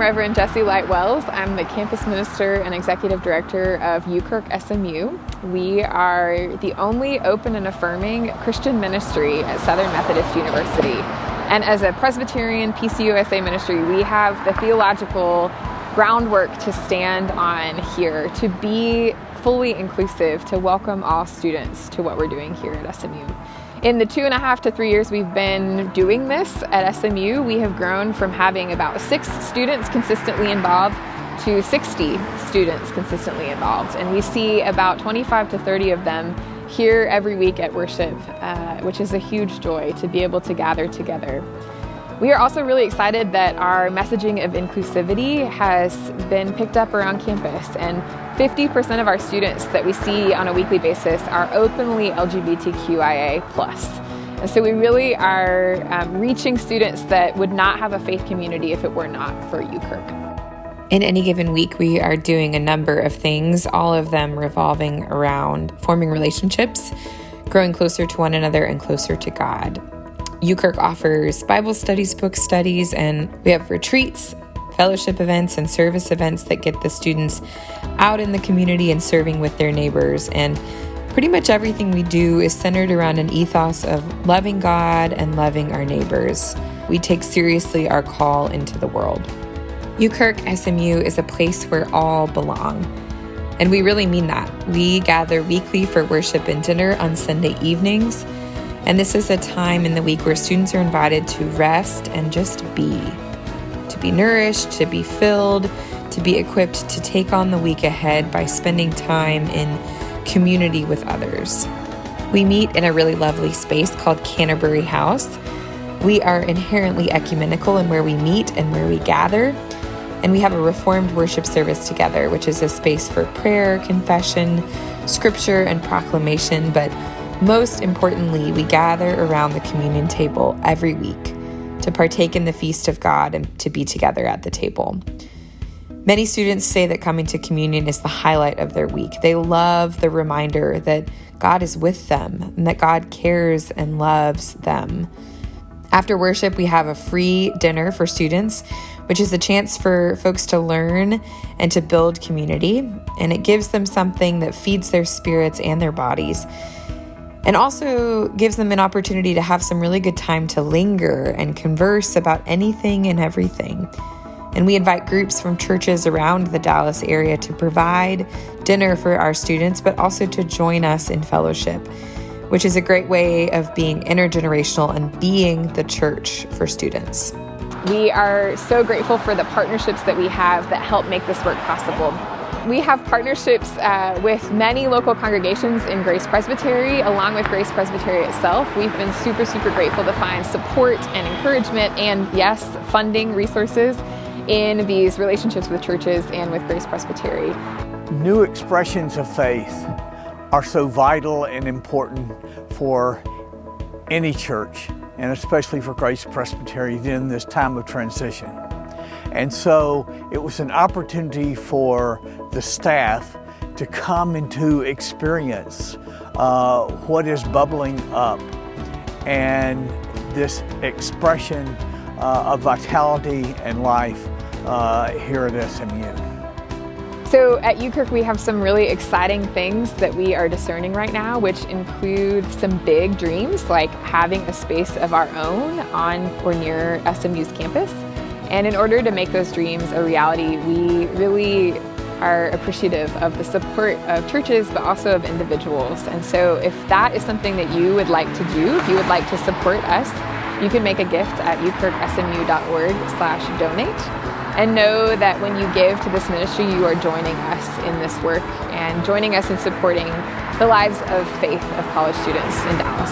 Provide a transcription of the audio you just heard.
Reverend Jessie Light Wells. I'm the campus minister and executive director of UKirk SMU. We are the only open and affirming Christian ministry at Southern Methodist University. And as a Presbyterian PCUSA ministry, we have the theological groundwork to stand on here, to be fully inclusive, to welcome all students to what we're doing here at SMU. In the 2.5 to 3 years we've been doing this at SMU, we have grown from having about 6 students consistently involved to 60 students consistently involved. And we see about 25 to 30 of them here every week at worship, which is a huge joy to be able to gather together. We are also really excited that our messaging of inclusivity has been picked up around campus, and 50% of our students that we see on a weekly basis are openly LGBTQIA+. And so we really are reaching students that would not have a faith community if it were not for UKirk. In any given week, we are doing a number of things, all of them revolving around forming relationships, growing closer to one another and closer to God. UKirk offers Bible studies, book studies, and we have retreats, fellowship events, and service events that get the students out in the community and serving with their neighbors. And pretty much everything we do is centered around an ethos of loving God and loving our neighbors. We take seriously our call into the world. UKirk SMU is a place where all belong. And we really mean that. We gather weekly for worship and dinner on Sunday evenings. And this is a time in the week where students are invited to rest and just to be nourished, to be filled, to be equipped to take on the week ahead by spending time in community with others. We meet in a really lovely space called Canterbury House. We are inherently ecumenical in where we meet and where we gather. And we have a Reformed worship service together, which is a space for prayer, confession, scripture, and proclamation. But most importantly, we gather around the communion table every week to partake in the feast of God and to be together at the table. Many students say that coming to communion is the highlight of their week. They love the reminder that God is with them and that God cares and loves them. After worship, we have a free dinner for students, which is a chance for folks to learn and to build community. And it gives them something that feeds their spirits and their bodies, and also gives them an opportunity to have some really good time to linger and converse about anything and everything. And we invite groups from churches around the Dallas area to provide dinner for our students, but also to join us in fellowship, which is a great way of being intergenerational and being the church for students. We are so grateful for the partnerships that we have that help make this work possible. We have partnerships with many local congregations in Grace Presbytery, along with Grace Presbytery itself. We've been super grateful to find support and encouragement and, yes, funding resources in these relationships with churches and with Grace Presbytery. New expressions of faith are so vital and important for any church, and especially for Grace Presbytery in this time of transition. And so it was an opportunity for the staff to come and to experience what is bubbling up and this expression of vitality and life here at SMU. So at UKirk, we have some really exciting things that we are discerning right now, which include some big dreams, like having a space of our own on or near SMU's campus. And in order to make those dreams a reality, we really are appreciative of the support of churches, but also of individuals. And so if that is something that you would like to do, if you would like to support us, you can make a gift at ukirksmu.org/donate. And know that when you give to this ministry, you are joining us in this work and joining us in supporting the lives of faith of college students in Dallas.